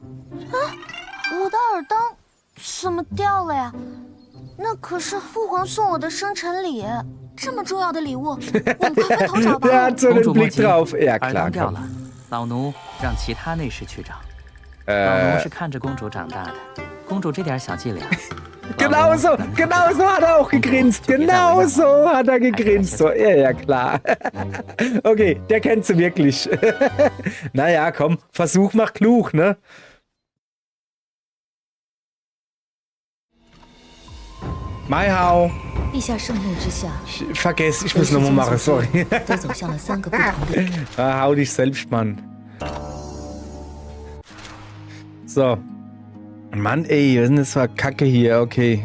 我的耳当怎么掉了呀？那可是父皇送我的生辰礼，这么重要的礼物，我们快分头找吧。公主莫急， Ja, 耳 klar, 当掉 komm. 了，老奴让其他内侍去找。老奴是看着公主长大的，公主这点小伎俩。Genau so hat er auch gegrinst. Genau so hat er gegrinst. So, ja, klar. Okay, der kennt sie wirklich. Naja, komm, Versuch macht klug, ne? Mai Hao. 陛下盛怒之下， Vergiss, ich muss nochmal machen, sorry. 都走向了3个不同的。 Hau dich selbst, Mann. So. Mann, ey, was ist denn das für Kacke hier? Okay.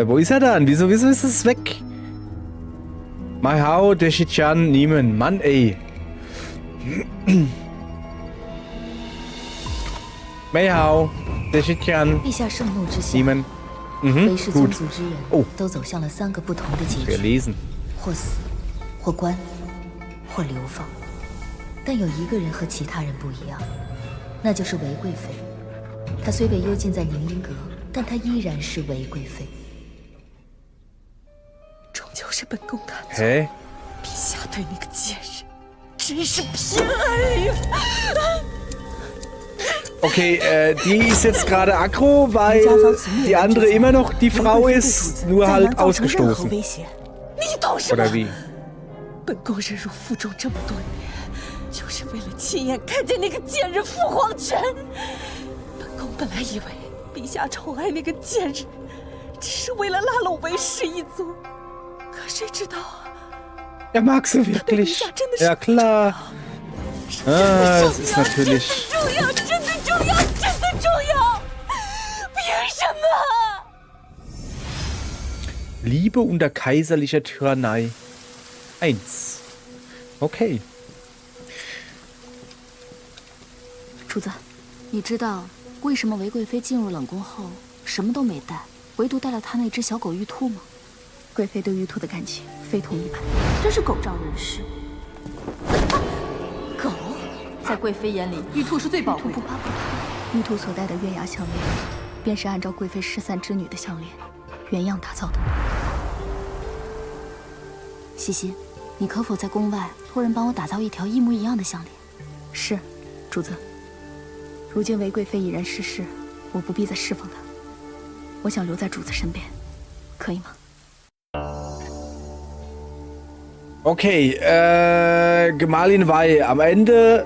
Wo ist er dann? Wieso ist es weg? Mai Hao, Deshi-chan, Niemen. Mann, ey. Mai Hao, Deshi-chan, 陛下盛怒之下， Niemen. 韦氏宗 Gut. 族之人 Oh. 都走向了3个不同的结 Wir 局， lesen. 或死，或关，或流放。但有一个人和其他人不一样，那就是韦贵妃。她虽被幽禁在宁音阁，但她依然是韦贵妃。终究是本宫看错， Hä? 陛下对那个贱人真是偏爱呀！ Okay, die ist jetzt gerade aggro, weil die andere immer noch die Frau ist, nur halt ausgestoßen. 你懂什么？ Oder wie? 本宫忍辱负重这么多年，就是为了亲眼看见那个贱人父皇权。本宫本来以为陛下宠爱那个贱人，只是为了拉拢韦氏一族，可谁知道啊， Er mag sie wirklich. Ja, klar. Ah, das ist natürlich. 重要，真的重要，真的重要！凭什么？ Liebe unter kaiserlicher Tyrannei. 1. Okay. 主子，你知道为什么韦贵妃进入冷宫后什么都没带，唯独带了她那只小狗玉兔吗？贵妃对玉兔的感情非同一般，真是狗仗人势。狗，在贵妃眼里，玉兔是最宝贵的。不怕不怕，玉兔所戴的月牙项链，便是按照贵妃失散之女的项链原样打造的。西西，你可否在宫外托人帮我打造一条一模一样的项链？是，主子。如今韦贵妃已然逝世，我不必再侍奉她。我想留在主子身边，可以吗？ Okay, Gemahlin Wei am Ende.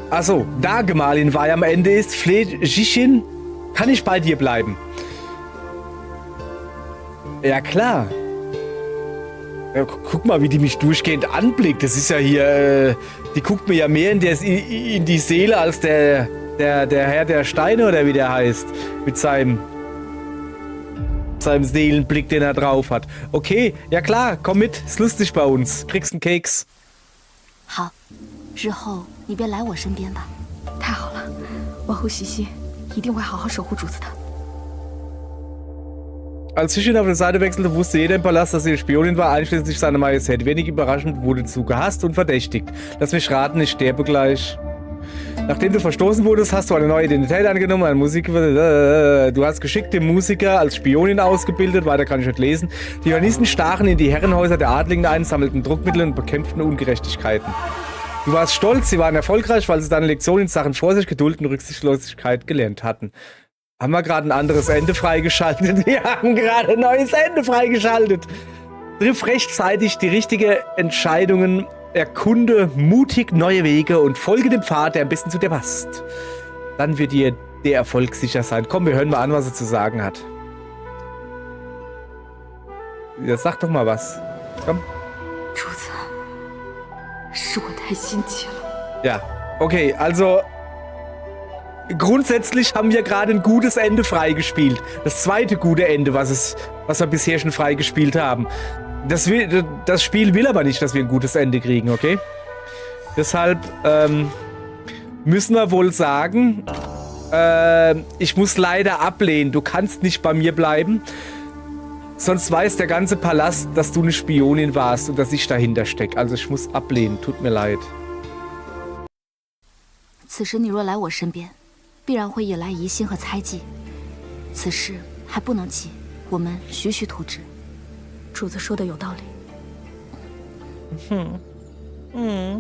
Achso, da Gemahlin Wei am Ende ist, fleht Jishin, kann ich bei dir bleiben? Ja, klar. Ja, guck mal, wie die mich durchgehend anblickt. Das ist ja hier. Die guckt mir ja mehr in die Seele als der Herr der Steine oder wie der heißt. Mit seinem Seelenblick, den er drauf hat. Okay, ja klar, komm mit. Ist lustig bei uns. Kriegst einen Keks. 好，日后你便来我身边吧。太好了，往后西西一定会好好守护主子的。 Als Jishin auf der Seite wechselte, wusste jeder im Palast, dass sie eine Spionin war, einschließlich seiner Majestät. Wenig überraschend wurde zu gehasst und verdächtigt. Lass mich raten, ich sterbe gleich. Nachdem du verstoßen wurdest, hast du eine neue Identität angenommen, eine Musik. Du hast geschickte Musiker als Spionin ausgebildet, weiter kann ich nicht lesen. Die Journalisten stachen in die Herrenhäuser der Adligen ein, sammelten Druckmittel und bekämpften Ungerechtigkeiten. Du warst stolz, sie waren erfolgreich, weil sie deine Lektion in Sachen Vorsicht, Geduld und Rücksichtslosigkeit gelernt hatten. Haben wir gerade ein anderes Ende freigeschaltet? Wir haben gerade ein neues Ende freigeschaltet. Triff rechtzeitig die richtigen Entscheidungen, erkunde mutig neue Wege und folge dem Pfad, der am besten zu dir passt. Dann wird dir der Erfolg sicher sein. Komm, wir hören mal an, was er zu sagen hat. Ja, sag doch mal was. Komm. 主子，是我太心急了。 Ja, okay, also grundsätzlich haben wir gerade ein gutes Ende freigespielt. Das zweite gute Ende, was wir bisher schon freigespielt haben. Das Spiel will aber nicht, dass wir ein gutes Ende kriegen, okay? Deshalb müssen wir wohl sagen, ich muss leider ablehnen. Du kannst nicht bei mir bleiben. Sonst weiß der ganze Palast, dass du eine Spionin warst und dass ich dahinter stecke. Also ich muss ablehnen. Tut mir leid. 此时你若来我身边，必然会引来疑心和猜忌。此事还不能急，我们徐徐图之。主子说的有道理。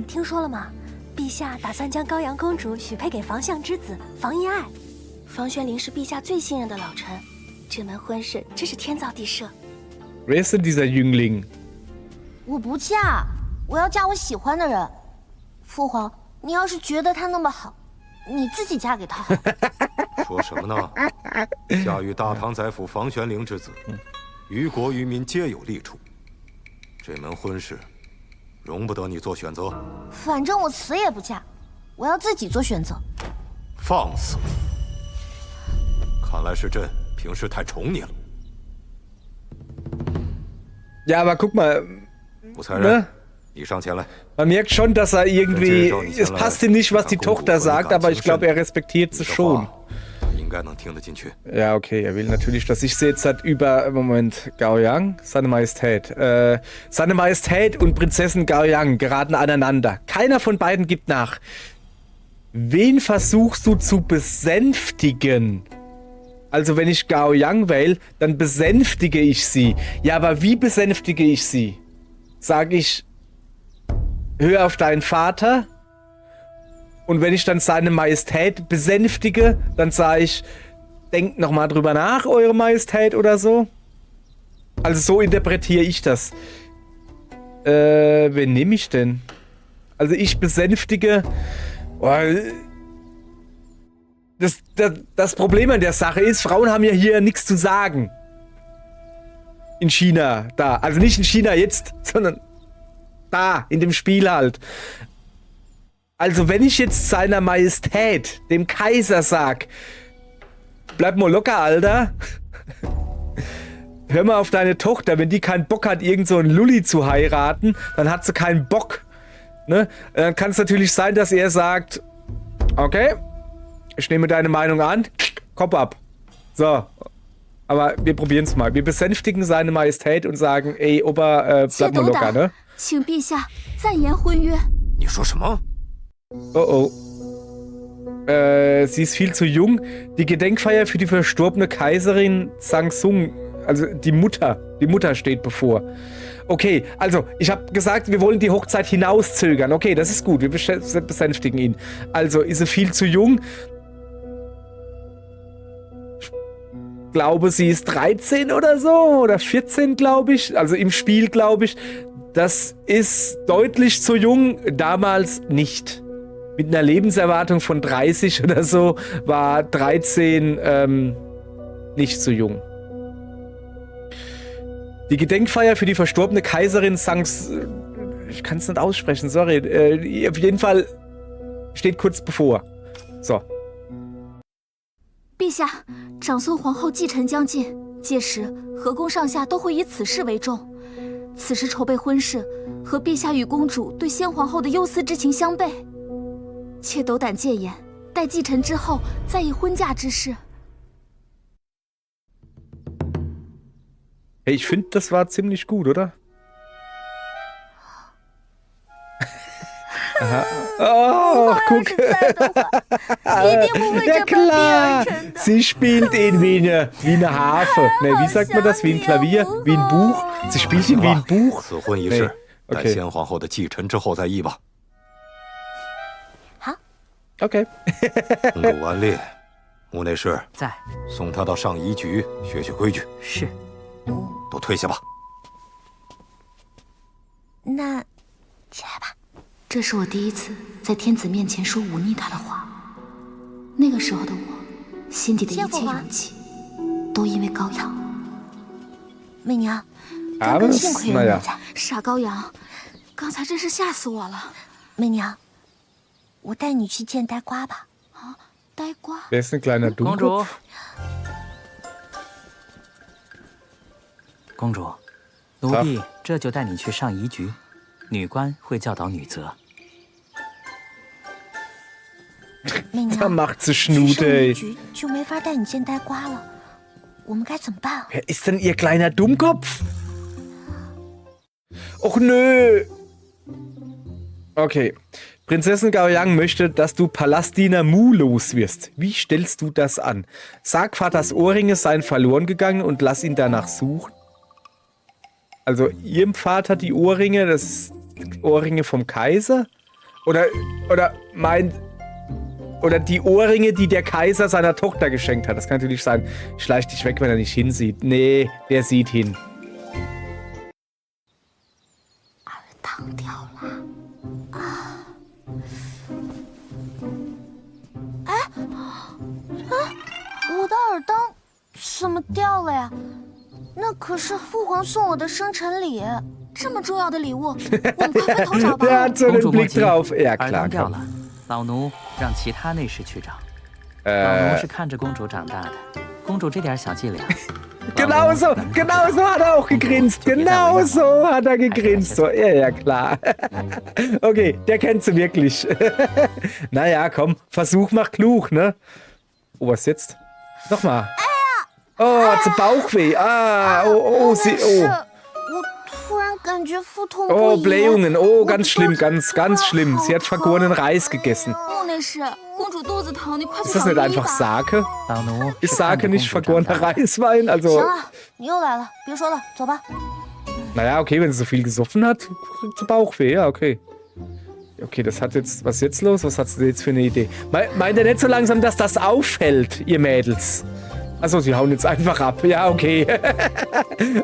听说了吗？陛下打算将高阳公主许配给房相之子房遗爱。房玄龄是陛下最信任的老臣，这门婚事真是天造地设。Wer ist denn dieser Jüngling? 我不嫁，我要嫁我喜欢的人。父皇，你要是觉得他那么好，你自己嫁给他好。说什么呢？嫁与大唐宰辅房玄龄之子，于国于民皆有利处。这门婚事，容不得你做选择。反正我死也不嫁，我要自己做选择。放肆！看来是朕平时太宠你了。Ja, aber guck mal, 武才人， ne? 你上前来。 Man merkt schon, dass er irgendwie, es passt ihm nicht, was die Tochter sagt, aber ich glaube, er respektiert sie schon. Ja, okay, er will natürlich, dass ich sie jetzt halt über, Moment, Gao Yang, seine Majestät. Seine Majestät und Prinzessin Gao Yang geraten aneinander. Keiner von beiden gibt nach. Wen versuchst du zu besänftigen? Also wenn ich Gao Yang wähle, dann besänftige ich sie. Ja, aber wie besänftige ich sie? Sag ich, hör auf deinen Vater? Und wenn ich dann seine Majestät besänftige, dann sage ich, denkt nochmal drüber nach, eure Majestät oder so. Also so interpretiere ich das. Wen nehme ich denn? Also ich besänftige... Oh, das Problem an der Sache ist, Frauen haben ja hier nichts zu sagen. In China, da. Also nicht in China jetzt, sondern da, in dem Spiel halt. Also wenn ich jetzt seiner Majestät, dem Kaiser, sag, bleib mal locker, Alter. Hör mal auf deine Tochter, wenn die keinen Bock hat, irgend so einen Lulli zu heiraten, dann hat sie keinen Bock. Ne? Dann kann es natürlich sein, dass er sagt, okay, ich nehme deine Meinung an, Kopf ab. So, aber wir probieren es mal. Wir besänftigen seine Majestät und sagen, ey, Opa, bleib mal locker, ne? 请陛下暂延婚约。你说什么？ Oh oh. Sie ist viel zu jung. Die Gedenkfeier für die verstorbene Kaiserin Sangsung, also die Mutter steht bevor. Okay, also ich habe gesagt, wir wollen die Hochzeit hinauszögern. Okay, das ist gut, wir besänftigen ihn. Also ist sie viel zu jung. Ich glaube, sie ist 13 oder so, oder 14, glaube ich. Also im Spiel, glaube ich. Das ist deutlich zu jung, damals nicht. Mit einer Lebenserwartung von 30 oder so war 13 nicht zu jung. Die Gedenkfeier für die verstorbene Kaiserin Sangs... Ich kann es nicht aussprechen, sorry. Auf jeden Fall steht kurz bevor. So. 陛下，长孙皇后继承将近，届时河宫上下都会以此事为重。此时筹备婚事，和陛下与公主对先皇后的忧思之情相悖。妾斗胆谏言，待继承之后再议婚嫁之事。 Hey, ich finde, das war ziemlich gut, oder? Aha. Oh, guck. Ja klar, sie spielt ihn wie eine Harfe. Ne, wie sagt man das? Wie ein Klavier? Wie ein Buch? Sie spielt ihn wie ein Buch? 此婚一事，待先皇后的继承之后再议吧。 Okay. 陆安烈，穆内侍在，送他到上仪局学学规矩。是。 都退下吧。那，起来吧。这是我第一次在天子面前说忤逆他的话。那个时候的我，心底的一切勇气，都因为高阳。媚娘，啊，幸亏有你在。傻高阳，刚才真是吓死我了。媚娘，我带你去见呆瓜吧。啊，呆瓜。Wer ist ein kleiner Dummkopf? 公主。 公主，奴婢这就带你去上仪局，女官会教导女则。媚娘， Da macht sie 去 Schnute, 上仪 ey. 局就没法带你见呆瓜了，我们该怎么办啊？ Wer ist denn ihr kleiner Dummkopf? Och nö. Okay. Prinzessin Gao Yang möchte, dass du Palastdiener Mu los wirst. Wie stellst du das an? Sag Vaters Ohrringe seien verloren gegangen und lass ihn danach suchen. Also ihrem Vater die Ohrringe, das Ohrringe vom Kaiser? Oder die Ohrringe, die der Kaiser seiner Tochter geschenkt hat. Das kann natürlich sein. Schleich dich weg, wenn er nicht hinsieht. Nee, der sieht hin. 烫掉了啊！哎，我的耳灯怎么掉了呀？那可是父皇送我的生辰礼，这么重要的礼物，我们快分头找吧。公主莫急，耳灯掉了，老奴让其他内侍去找。老奴是看着公主长大的，公主这点小伎俩。 Genau so hat er auch gegrinst. Genau so hat er gegrinst. So, ja, klar. Okay, der kennt sie wirklich. Naja, komm, Versuch macht klug, ne? Oh, was jetzt? Nochmal. Oh, hat sie Bauchweh. Oh. 我突然感觉腹痛不已。 Oh, Blähungen. Oh, ganz schlimm, ganz schlimm. Sie hat vergorenen Reis gegessen. Ist das nicht einfach Sake? Ist Sake nicht vergorener Reiswein? Also. 行了，你又来了，别说了，走吧。 Naja, okay, wenn sie so viel gesoffen hat, kriegt sie Bauchweh, ja, okay. Okay, das hat jetzt. Was ist jetzt los? Was hat sie jetzt für eine Idee? Meint ihr nicht so langsam, dass das auffällt, ihr Mädels? Achso, sie hauen jetzt einfach ab. Ja, okay.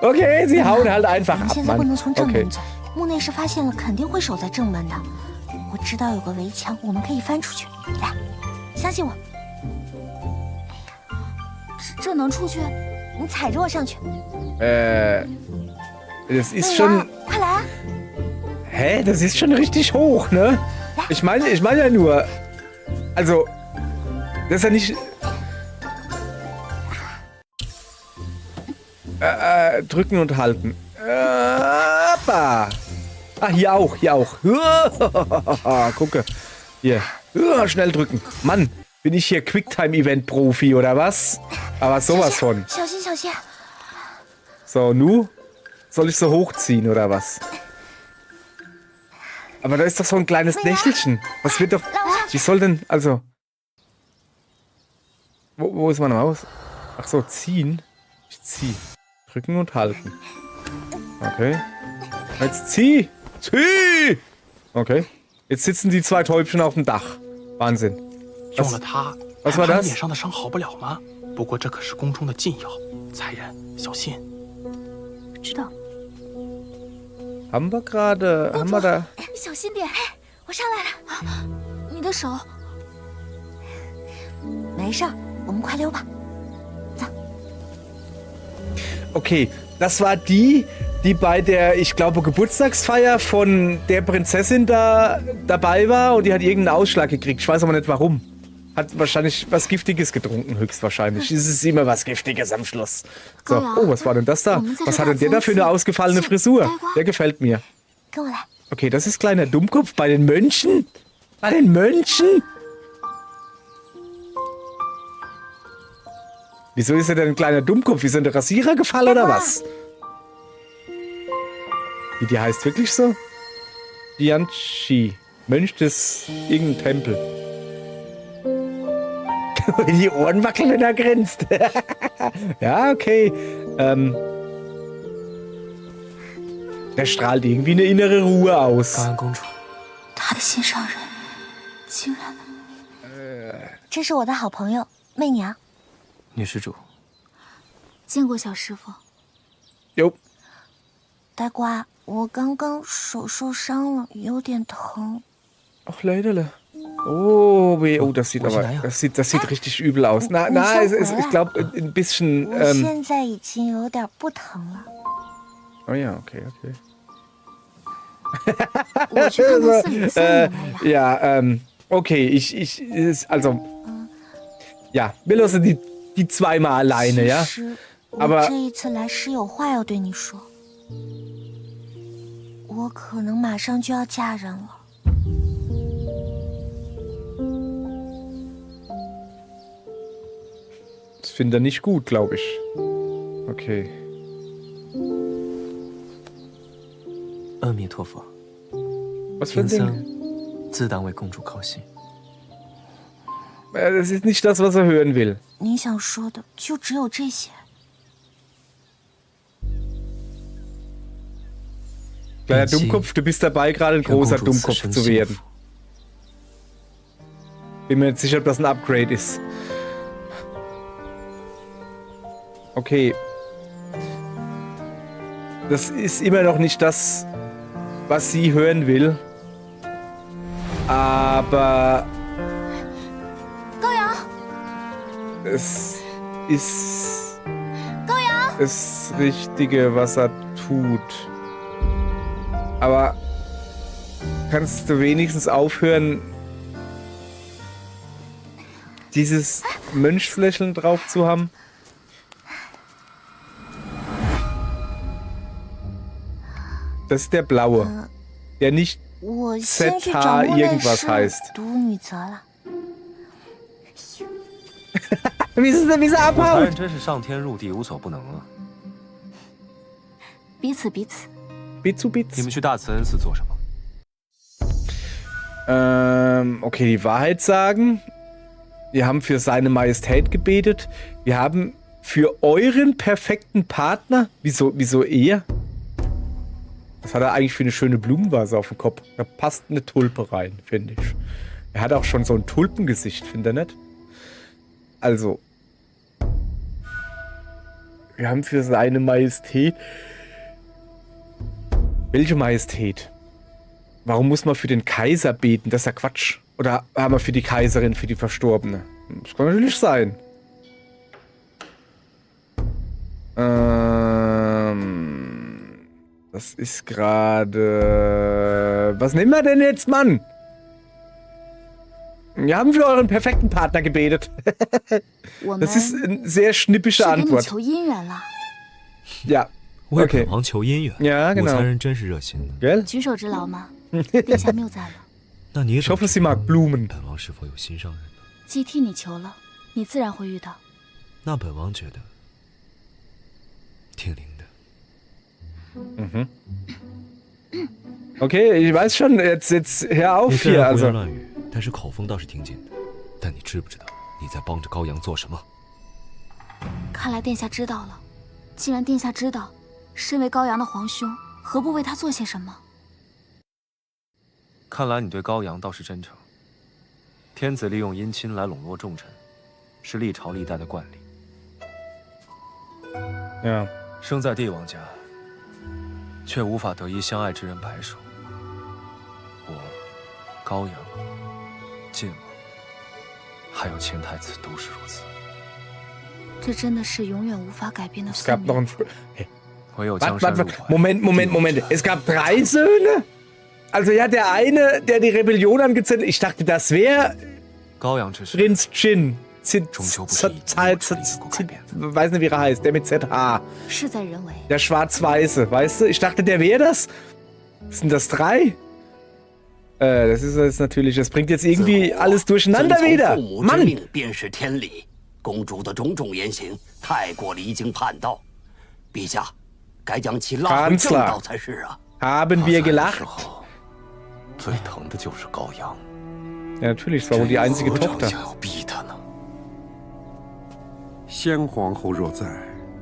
Okay, sie hauen halt einfach ab, Mann. Okay. 墓内侍发现了，肯定会守在正门的。我知道有个围墙，我们可以翻出去。来，相信我。哎呀，这能出去？你踩着我上去。Das ist schon. 快来啊！ Hä? Das ist schon richtig hoch, ne? Ich meine ja nur. Also. Das ist ja nicht. Drücken und halten. Ah, hier auch. Gucke. Hier. Schnell drücken. Mann, bin ich hier Quicktime-Event-Profi oder was? Aber sowas von. 小心小心！ So, nu? Soll ich so hochziehen oder was? Aber da ist doch so ein kleines Nächelchen. Was wird doch... Wie soll denn... Also... Wo ist meine Maus? Ach so, ziehen. Ich zieh. Drücken und halten. Okay. Jetzt zieh! Zieh! Okay. Jetzt sitzen die zwei Täubchen auf dem Dach. Wahnsinn. Was war das? 知道。 Haben wir da... 小心点！我上来了，你的手。没事儿，我们快溜吧。走。 Okay, das war die bei der, ich glaube, Geburtstagsfeier von der Prinzessin da dabei war und die hat irgendeinen Ausschlag gekriegt. Ich weiß aber nicht warum. Hat wahrscheinlich was Giftiges getrunken, höchstwahrscheinlich. Es ist immer was Giftiges am Schluss. So, oh, was war denn das da? Was hat denn der da für eine ausgefallene Frisur? Der gefällt mir. Okay, das ist kleiner Dummkopf bei den Mönchen? Bei den Mönchen? Wieso ist er denn ein kleiner Dummkopf? Ist er in der Rasierer gefallen oder was? Wie die heißt wirklich so? Dianchi. Mönch des irgendein Tempel. Die Ohren wackeln, wenn er grinst. Ja, okay. Der strahlt irgendwie eine innere Ruhe aus. 他的心上人，竟然……这是我的好朋友媚娘。 女施主，见过小师傅。有。呆瓜，我刚刚手受伤了，有点疼。 Ach, leider. Oh, weh. Oh, das sieht aber, das sieht richtig übel aus. Ich glaube, ein bisschen. 我现在已经有点不疼了。 Oh ja, okay. 我去看看寺里的僧人来呀。 Ja, okay, also, ja, wir lassen die zweimal alleine, ja? Aber 我这一次来是有话要对你说，我可能马上就要嫁人了。 das findet er nicht gut, glaube ich. Okay. 阿弥陀佛。 Was für ein 贫 Ding? 僧自当为公主高兴。Das ist nicht das, was er hören will. 你想说的就只有这些。 Kleiner Dummkopf, du bist dabei, gerade ein großer Dummkopf zu werden. Bin mir nicht sicher, ob das ein Upgrade ist. Okay. Das ist immer noch nicht das, was sie hören will. Aber... es ist... das Richtige, was er tut. Aber kannst du wenigstens aufhören, dieses Mönchslächeln drauf zu haben? Das ist der blaue, der nicht ZH irgendwas heißt. Wie ist er abhaut? 真是上天入地无所不能啊！彼此彼此。 你们去大慈恩寺做什么？ Okay, die Wahrheit sagen. Wir haben für seine Majestät gebetet. Wir haben für euren perfekten Partner. Wieso er? Was hat er eigentlich für eine schöne Blumenvase auf dem Kopf? Da passt eine Tulpe rein, finde ich. Er hat auch schon so ein Tulpengesicht, findet ihr nicht? Also. Wir haben für seine Majestät. Welche Majestät? Warum muss man für den Kaiser beten? Das ist ja Quatsch. Oder haben wir für die Kaiserin, für die Verstorbene? Das kann natürlich sein. Das ist gerade... Was nehmen wir denn jetzt, Mann? Wir haben für euren perfekten Partner gebetet. Das ist eine sehr schnippische Antwort. Ja. Okay. Ja, genau. Gell? Ich hoffe, sie mag Blumen. Mhm. Okay, ich weiß schon, jetzt hör auf hier, also. 但是口风倒是挺紧的。但你知不知道你在帮着高阳做什么？看来殿下知道了。既然殿下知道，身为高阳的皇兄，何不为他做些什么？看来你对高阳倒是真诚。天子利用姻亲来笼络重臣，是历朝历代的惯例。生在帝王家，却无法得一相爱之人白首。我，高阳。 晋王，还有秦太子都是如此。这真的是永远无法改变的宿命。Moment. Es gab 3 Söhne? Also ja, der eine, der die Rebellion angezettelt. Ich dachte, das wäre Prinz Jin. Weiß nicht, wie er heißt. Der mit ZH. Der Schwarz-Weiße, weißt du? Ich dachte, der wäre das. Sind das 3? Das ist jetzt natürlich, das bringt jetzt irgendwie alles durcheinander wieder. Mann! Kanzler, haben wir gelacht? Ja, natürlich, es war wohl die einzige Tochter. 先皇后若在，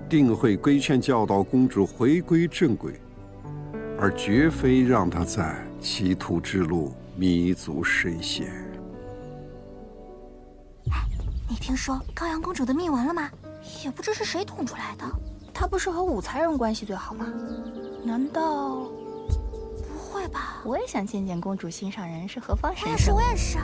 定会规劝教导公主回归正轨，而绝非让她在 歧途之路迷足深陷。你听说高阳公主的秘闻了吗？也不知是谁捅出来的。她不是和武才人关系最好吗？难道不会吧？我也想见见公主心上人是何方神圣。我也是。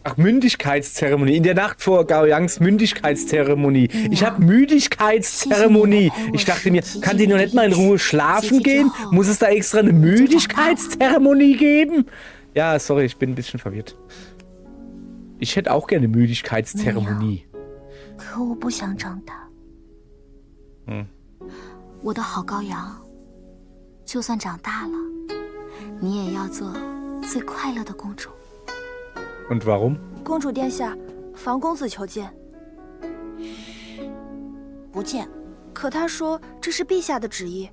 Ach, Mündigkeitszeremonie. In der Nacht vor Gao Yangs Mündigkeitszeremonie. Ich habe Müdigkeitszeremonie. Ich dachte mir, kann die noch nicht mal in Ruhe schlafen gehen? Muss es da extra eine Müdigkeitszeremonie geben? Ja, sorry, ich bin ein bisschen verwirrt. Ich hätte auch gerne Müdigkeitszeremonie. 可我不想长大。我的好高阳，就算长大了，你也要做最快乐的公主。 Und warum? 公主殿下，房公子求见。不见，可他说这是陛下的旨意。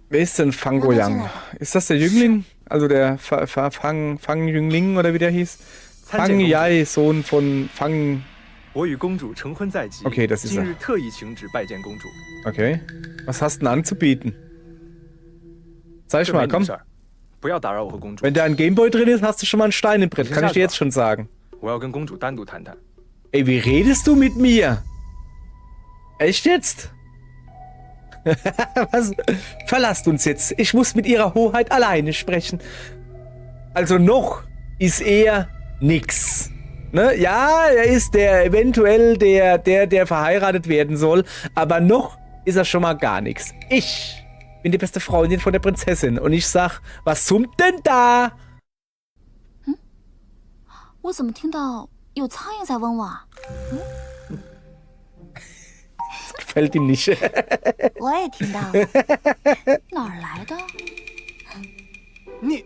Wer ist denn Fang Goyang? Ist das der Jüngling? Also der Fang Jüngling oder wie der hieß? Fang Yai, Sohn von Fang. Okay, das ist er. Okay. Was hast du denn anzubieten? Zeig mal, komm. Wenn da ein Gameboy drin ist, hast du schon mal ein Stein im Brett. Kann ich dir jetzt schon sagen. Ey, wie redest du mit mir? Echt jetzt? Was? Verlasst uns jetzt. Ich muss mit ihrer Hoheit alleine sprechen. Also noch ist er nix. Ne? Ja, er ist eventuell der verheiratet werden soll, aber noch ist er schon mal gar nichts. Ich bin die beste Freundin von der Prinzessin und ich sag, was zum denn da? 我怎么听到有苍蝇在嗡嗡啊？ Das gefällt ihm nicht. 我也听到了。哪儿来的？你。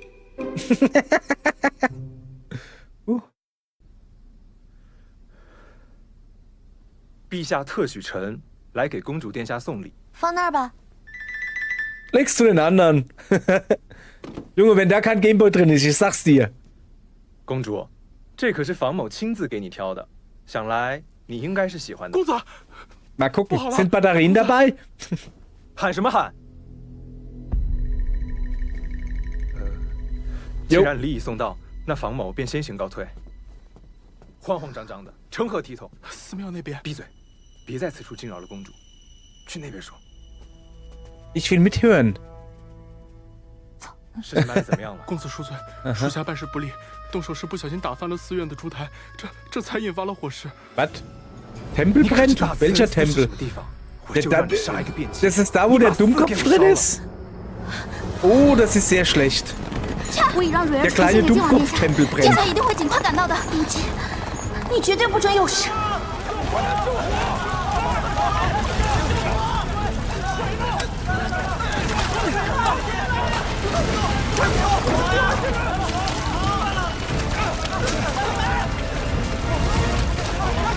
陛下特许臣来给公主殿下送礼。放那儿吧。 Legst du den anderen. Junge, wenn da kein Gameboy drin ist, ich sag's dir. 公主，这可是房某亲自给你挑的，想来你应该是喜欢的。公子， Mal gucken, sind Batterien dabei? 喊什么喊？既然礼已送到，那房某便先行告退。慌慌张张的，成何体统？寺庙那边，闭嘴，别在此处惊扰了公主，去那边说。 Ich will mithören. 事情办得怎么样了？公子恕罪，属下办事不力，动手时不小心打翻了寺院的烛台，这才引发了火势。Was? Tempel brennt? Welcher Tempel? Das ist da, wo der Dummkopf drin ist? Oh, das ist sehr schlecht. Der kleine Dummkopf-Tempel brennt. 殿下一定会尽快赶到的。母亲，你绝对不准有事。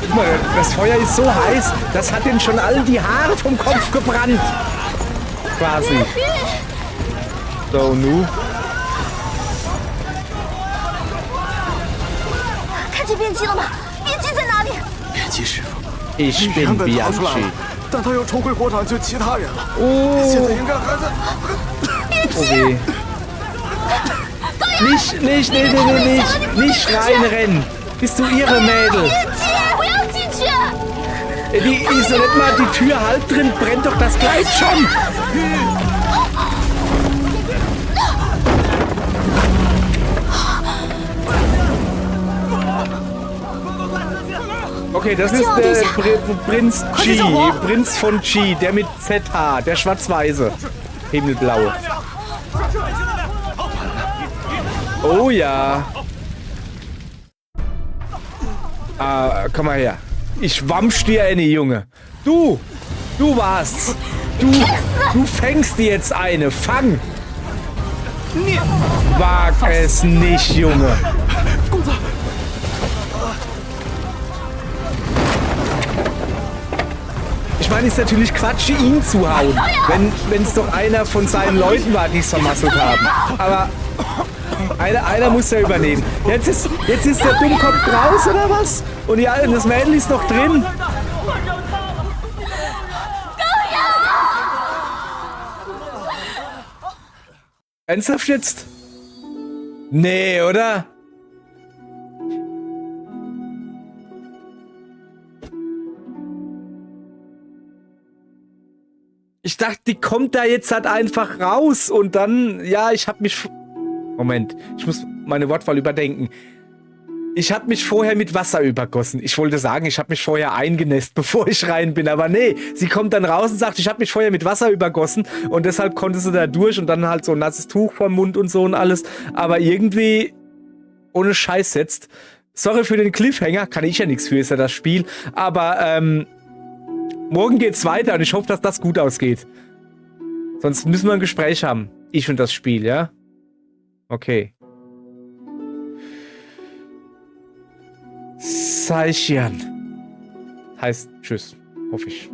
Guck mal, das Feuer ist so heiß, das hat den schon all die Haare vom Kopf gebrannt. Quasi. So, nu. 看见变机了吗？变机在哪里？变机师傅， Ich bin Bianchi. 但他又重回火场救其他人了。 Oh. 现在应该还在。变机！ Okay. Nicht schreien, rennen. Bist du ihre Mädel? 变机！不要进去！ Die ist doch nicht mal die Tür halb drin, brennt doch das Kleid schon. Okay, das ist der Prinz Qi, Prinz von Qi, der mit ZH, der schwarz-weiße, himmelblaue. Oh ja. Komm mal her. Ich wamsch dir eine, Junge. Du warst's. Du fängst dir jetzt eine. Fang. Wag es nicht, Junge. Ich meine, ist natürlich Quatsch, ihn zu hauen, wenn es doch einer von seinen Leuten war, die es vermasselt haben. Aber einer muss ja übernehmen. Jetzt ist der Dummkopf raus, oder was? Und das Mädel ist noch drin. Ernsthaft jetzt? Nee, oder? Ich dachte, die kommt da jetzt halt einfach raus und dann, ja, ich hab mich... Moment, ich muss meine Wortwahl überdenken. Ich habe mich vorher mit Wasser übergossen. Ich wollte sagen, ich habe mich vorher eingenässt, bevor ich rein bin. Aber nee, sie kommt dann raus und sagt, ich habe mich vorher mit Wasser übergossen. Und deshalb konnte sie da durch und dann halt so ein nasses Tuch vorm Mund und so und alles. Aber irgendwie ohne Scheiß jetzt. Sorry für den Cliffhanger, kann ich ja nichts für, ist ja das Spiel. Aber morgen geht's weiter und ich hoffe, dass das gut ausgeht. Sonst müssen wir ein Gespräch haben. Ich und das Spiel, ja? Okay. Saixian. Heißt Tschüss, hoffe ich.